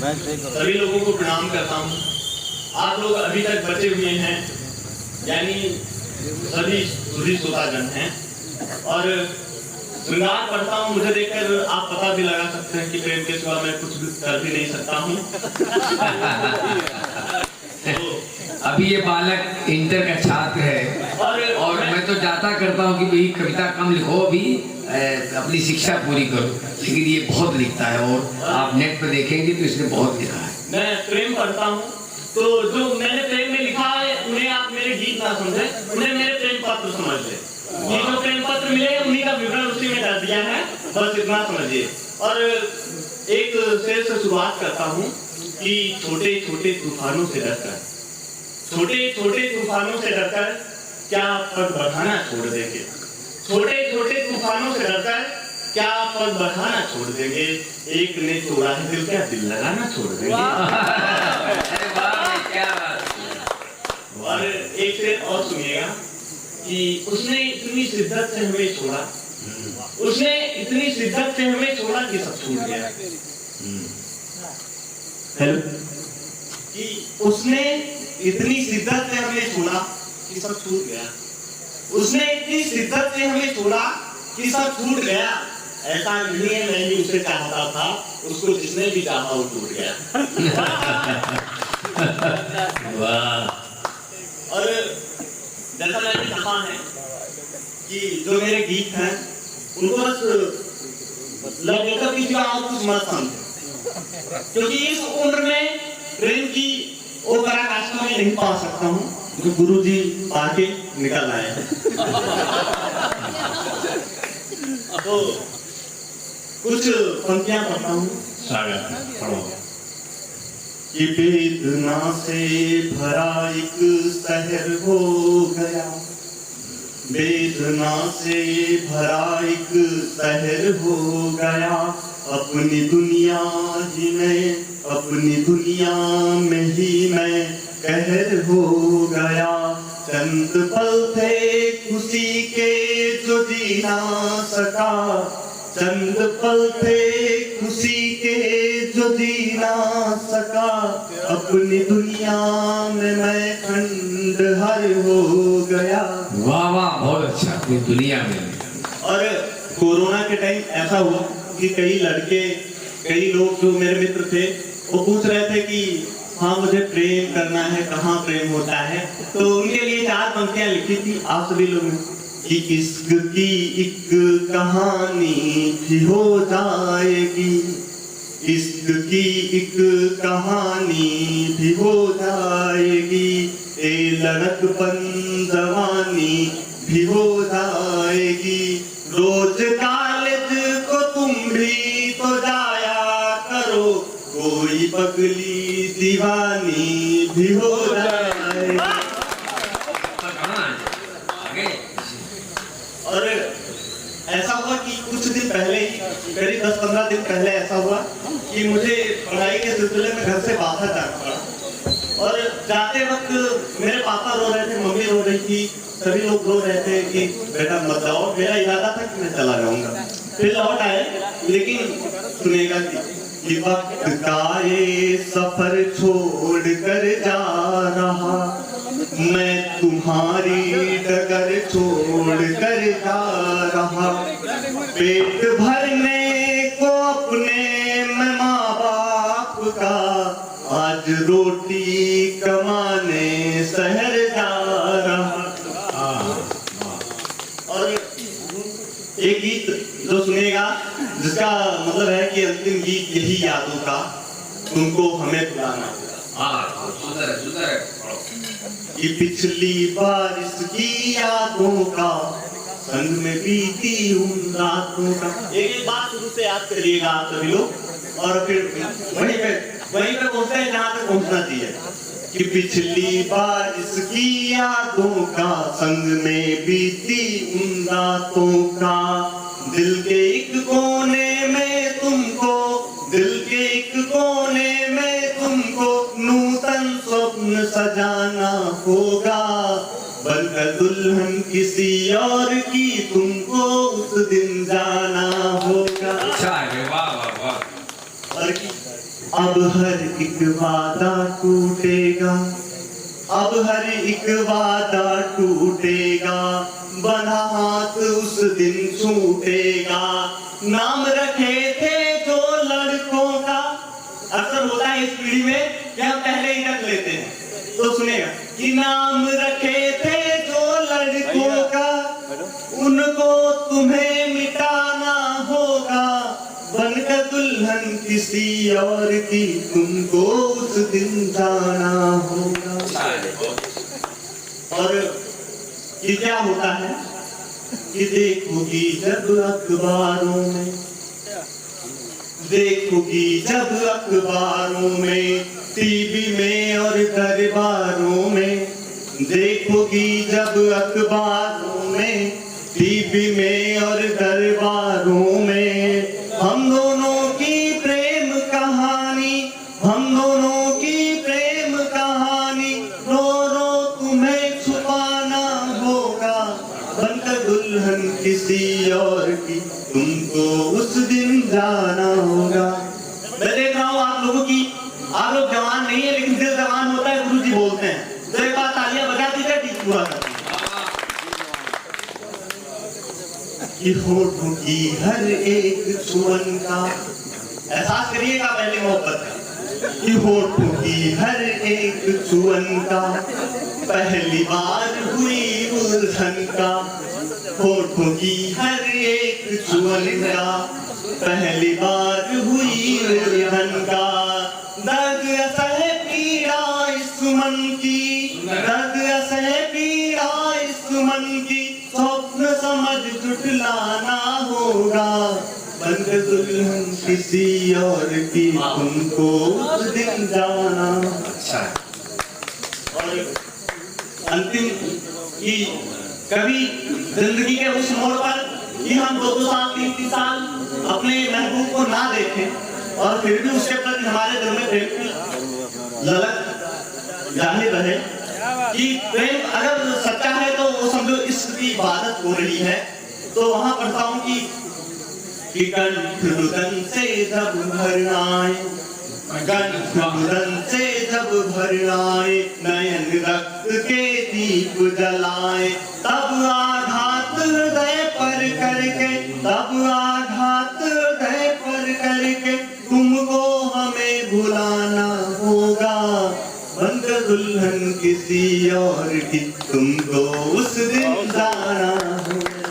सभी लोगों को प्रणाम करता हूँ। आप लोग अभी तक बचे हुए हैं, यानी सभी सुधी श्रोताजन हैं, और श्रृंगार पढ़ता हूँ। मुझे देखकर आप पता भी लगा सकते हैं कि प्रेम के सिवा मैं कुछ भी कर भी नहीं सकता हूँ। अभी ये बालक इंटर का छात्र है और मैं तो जाता करता हूँ कि भाई कविता कम लिखो, अभी अपनी शिक्षा पूरी करो, लेकिन ये बहुत लिखता है और आप नेट पर देखेंगे तो इसने बहुत लिखा है। मैं प्रेम पढ़ता हूँ, तो जो मैंने प्रेम में लिखा है उन्हें आप मेरे गीत ना समझे, उन्हें मेरे प्रेम पत्र समझ ले। ये जो प्रेम पत्र मिले उन्हीं का विवरण उसी में कर दिया है, बस इतना समझिए। और एक शेर से शुरुआत करता हूँ कि छोटे छोटे तूफानों से डरकर, छोटे छोटे तूफानों से डरकर क्या पग बढ़ाना छोड़ देंगे, छोटे छोटे तूफानों से डरकर क्या पग बढ़ाना छोड़ देंगे, एक ने तोड़ा है दिल, क्या दिल लगाना छोड़ देंगे। और एक से और सुनिएगा कि उसने इतनी शिद्दत से हमें छोड़ा, उसने इतनी शिद्दत से हमें छोड़ा कि सब छूट गया। हेलो, कि उसने इतनी शिद्दत से हमें छोड़ा कि सब छूट गया, उसने इतनी शिद्दत से हमें छोड़ा कि सब छूट गया। ऐसा नहीं है मैं भी उसे चाहता था, उसको जिसने भी चाहा वो टूट गया। वाह। और जैसा मैंने कहा है कि जो मेरे गीत हैं उनको बस लगेगा कि और कुछ मत समझे, क्योंकि इस उम्र में प्रेम की वो पराकाष्ठा में नहीं पा सकता हूँ जो गुरुजी आके निकल आए हैं। तो कुछ पंक्तियां पढ़ता हूँ। पढ़ो। कि वेदना से भरा एक शहर हो गया, वेदना से भरा एक शहर हो गया, अपनी दुनिया ही में, अपनी दुनिया में ही मैं कहर हो गया। चंद पल थे खुशी के जो जी ना सका, चंद पल थे खुशी के जो जी ना सका, अपनी दुनिया में मैं खंडहर हो गया। वाह वाह, बहुत अच्छा, अपनी दुनिया में। और कोरोना के टाइम ऐसा हुआ कि कई लड़के, कई लोग जो मेरे मित्र थे वो पूछ रहे थे कि हाँ मुझे प्रेम करना है, कहाँ प्रेम होता है, तो उनके लिए 4 पंक्तियां लिखी थी आप सभी लोगों ने कि इश्क की एक कहानी भी हो जाएगी, इश्क की एक कहानी भी हो जाएगी, ए लड़कपन जवानी भी हो जाएगी, रोज कॉलेज को तुम भी तो जाया करो, कोई पगली दीवानी भी हो जाएगी। और ऐसा हुआ कि कुछ दिन पहले ही, करीब 10-15 दिन पहले ऐसा हुआ कि मुझे पढ़ाई के सिलसिले में घर से बाहर जाना पड़ा, और जाते वक्त मेरे पापा रो रहे थे, मम्मी रो रही थी, सभी लोग रो रहे थे कि बेटा मत जाओ। मेरा इरादा था कि मैं चला जाऊंगा, फिर लौट आए, लेकिन सुनेगा कि वक्त का ये सफर छोड़ कर जा रहा, मैं तुम्हारी डगर छोड़ कर जा रहा, पेट भरने को अपने मैं माँ बाप का, आज रोटी कमाने शहर जा रहा। और एक गीत जो सुनेगा जिसका मतलब है कि अंतिम गीत यही यादों का तुमको हमें बुलाना होगा। कि पिछली बारिश की यादों का संग में बीती उन रातों का। एक बात शुरू से याद करिएगा आप सभी लोग, और फिर वहीं पे पहुंचते हैं जहाँ तक पहुंचना चाहिए। कि पिछली बारिश की यादों का संग में बीती उन रातों का, दिल के एक कोने में तुमको, दिल के एक कोने में तुमको नूतन स्वप्न सजाना होगा, बनकर दुल्हन किसी और की तुमको उस दिन जाना होगा। अच्छा है, वाह वाह वाह। अब हर एक वादा टूटेगा, अब हर एक वादा टूटेगा, बंधा हाथ उस दिन छूटेगा। नाम रखे थे जो लड़कों का, अक्सर होता है इस पीढ़ी में कि हम पहले ही रख लेते हैं, तो सुनेगा कि नाम रखे थे जो लड़कों का, उनको तुम्हें मिटाना होगा, बनकर दुल्हन किसी और की तुमको उस दिन जाना होगा। और ये क्या होता है कि देखोगी जब अखबारों में, देखोगी जब अखबारों में, टीवी में और दरबारों में, देखोगी जब अखबारों में, टीवी में और दरबारों में, हम दोनों की प्रेम कहानी, हम दोनों की प्रेम कहानी, रो रो तुम्हें छुपाना होगा, बनकर दुल्हन किसी और की तुमको उस दिन जाना होगा। मैं देख रहा हूँ आप लोगों की, आप लोग जवान नहीं है लेकिन दिल जवान होता है, गुरु जी बोलते हैं, तो एक बार तालियां बजा दीजिए, ठीक पूरा कर कि होठों की हर एक छुअन का, एहसास करिएगा पहले मोहब्बत का, कि होठों की हर एक छुअन का, पहली बार हुई उलझन का, होठों की हर एक छुअन का, पहली बार हुई उलझन का, दर्द असह पीड़ा इस मन की, दर्द असह पीड़ा इस मन की, स्वप्न समझ जुटलाना होगा, बनकर दुल्हन किसी और की तुमको उस दिन जाना। अच्छा, और अंतिम की कभी जिंदगी के उस मोड़ पर कि हम 2-2 साल 3-3 साल अपने महबूब को ना देखें और फिर भी उसके प्रति हमारे दिल में प्रेम की ललक जाहिर रहे कि प्रेम अगर सच्चा है तो वो समझो इसकी इबादत हो रही है। तो वहां पढ़ता हूं कि कंठ रुदन से जब भर आए, कंठ रुदन से जब भर आए, नयन रक्त के दीप जलाए, तब आघात हृदय पर करके, तब आघात हृदय पर करके, तुमको हमें भुलाना होगा, बनकर दुल्हन किसी और की तुमको उस दिन जाना होगा।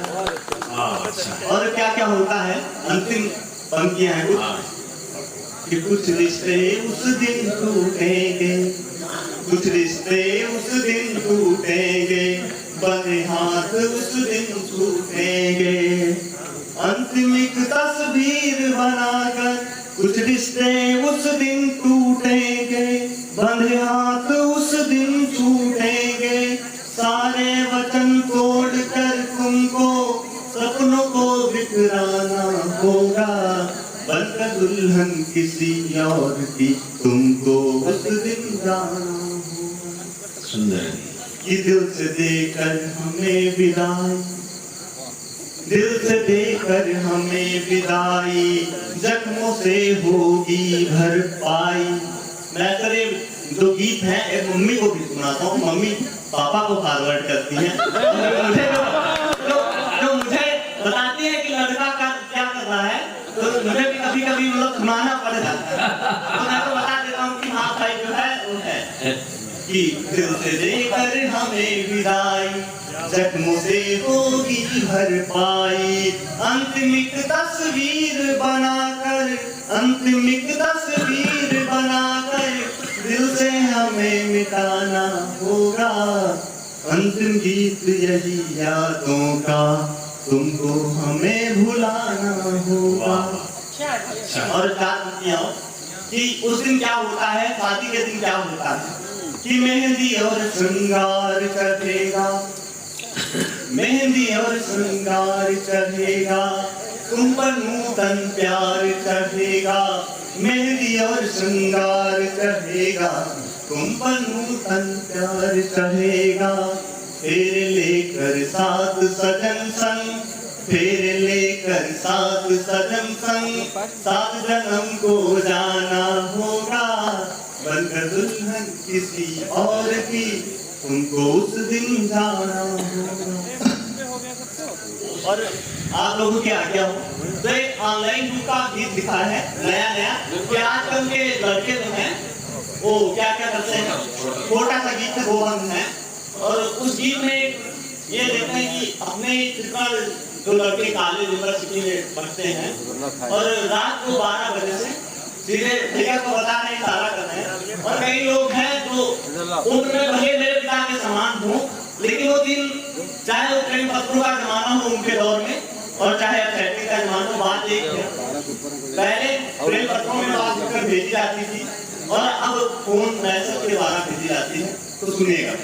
और क्या क्या होता है, अंतिम पंक्तियां हैं कुछ कि कुछ रिश्ते उस दिन टूटेंगे, कुछ रिश्ते उस दिन टूटेंगे, बंधे हाथ उस दिन छूटेंगे, अंतिम एक तस्वीर बनाकर, कुछ रिश्ते उस दिन टूटेंगे, बंधे हाथ उस दिन छूटेंगे, सारे वचन तोड़कर तुमको सपनों को बिखराना होगा, बनकर दुल्हन किसी और की तुमको उस दिन जाना होगा। सुंदर कि दिल से देकर हमें विदाई, दिल से देकर हमें विदाई, जख्मों से होगी भरपाई। मैं करीब जो गीत है एक मम्मी को भी सुनाता हूँ, मम्मी पापा को फॉरवर्ड करती हैं, जो मुझे बताती है कि लड़का का क्या कर रहा है, तो मुझे भी कभी कभी मतलब सुनाना पड़ जाता है, तो मैं तो बता देता हूँ कि हाँ भाई जो है वो है कि दिल से देकर हमें विदाई, जख्मों से होगी भरपाई, अंतिमिक तस्वीर बनाकर, अंतिमिक तस्वीर बनाकर, दिल से हमें मिटाना होगा, अंतिम गीत यही यादों का, तुमको हमें भुलाना होगा। और कि उस दिन क्या होता है, शादी के दिन क्या होता है कि मेहंदी और श्रृंगार चढ़ेगा, मेहंदी और श्रृंगार चढ़ेगा, तुम पर नूतन प्यार चढ़ेगा, मेहंदी और श्रृंगार चढ़ेगा, तुम पर नूतन प्यार चढ़ेगा, फेर लेकर साथ सजन संग, फेर लेकर दुल्हन साथ सजन संग, सात जन्म को जाना होगा। बनकर दुल्हन किसी और की, तुमको उस दिन जाना होगा। और आप लोगों की आज्ञा हो तो एक ऑनलाइन बुक का गीत लिखा है नया कि आजकल के लड़के जो हैं वो क्या क्या करते हैं, छोटा सा गीत है वो बंद है। और उस गीत में ये देखते हैं कि अपने ट्रिपल जो लड़के कॉलेज यूनिवर्सिटी में पढ़ते हैं और रात को 12 बजे से सीधे भैया को बता नहीं सारा कर रहे हैं। और कई लोग हैं जो उम्र में भले मेरे पिता के समान हो, लेकिन वो दिन चाहे वो प्रेम पत्रों का जमाना हो उनके दौर में और चाहे अब चैटिंग का जमाना हो, बात एक है। पहले प्रेम पत्रों में बात लिखकर भेजी जाती थी और अब फोन मैसेज के द्वारा भेजी जाती है। तो सुनिएगा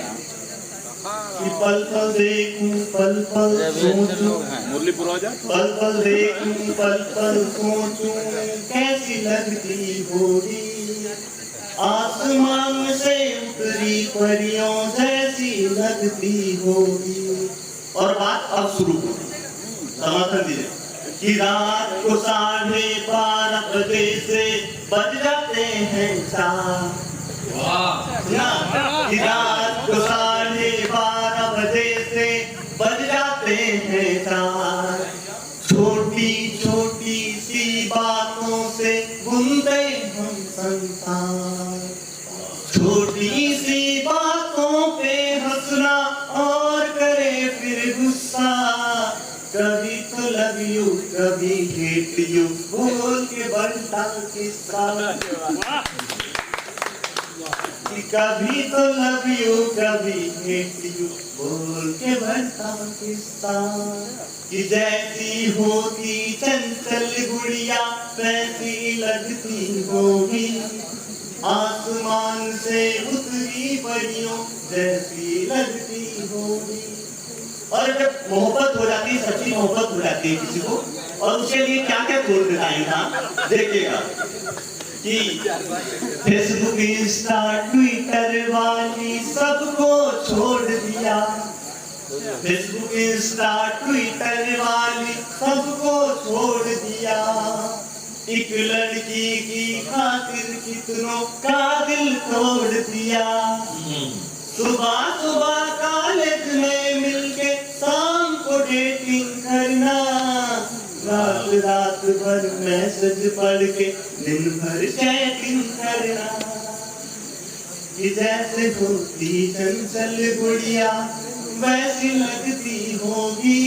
कि पल पल देखूं पल पल सोचूं, पल पल देखूं पल पल सोचूं, कैसी लगती होगी आसमान से उतरी परियों जैसी लगती होगी। और बात अब शुरू हो, समर्थन दीजिए कि रात को 12:30 बजे से बज जाते हैं चार। कि रात को 12:30 बजे से बज जाते हैं चार। छोटी छोटी सी बातों से बुनते हम संसार, छोटी सी बातों पे हंसना और करे फिर गुस्सा। कभी तो लव यू कभी हेट यू बोल के बनता किस्सा। कभी तो लव यू कभी हेट यू बोल के बनता किस्सा। कि जैसी होती चंचल गुड़िया वैसी लगती होगी आसमान से उतरी परियों जैसी लगती होगी। और जब मोहब्बत हो जाती है, सच्ची मोहब्बत हो जाती है किसी को, और उसके लिए क्या क्या तोड़ देता है इंसान, देखिएगा कि फेसबुक इंस्टा ट्विटर वाली सबको छोड़ दिया। फेसबुक इंस्टा ट्विटर वाली सबको छोड़ दिया। एक लड़की की खातिर कितनों का दिल तोड़ दिया। सुबह सुबह कॉलेज में मिलके शाम को डेटिंग करना, रात रात भर मैसेज पढ़ के दिन भर चैटिंग करना। कि जैसे होती चंचल गुड़िया वैसी लगती होगी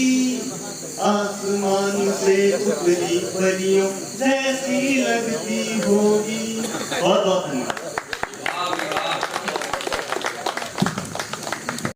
आसमान से उतरी परियों जैसी लगती होगी। बहुत बहुत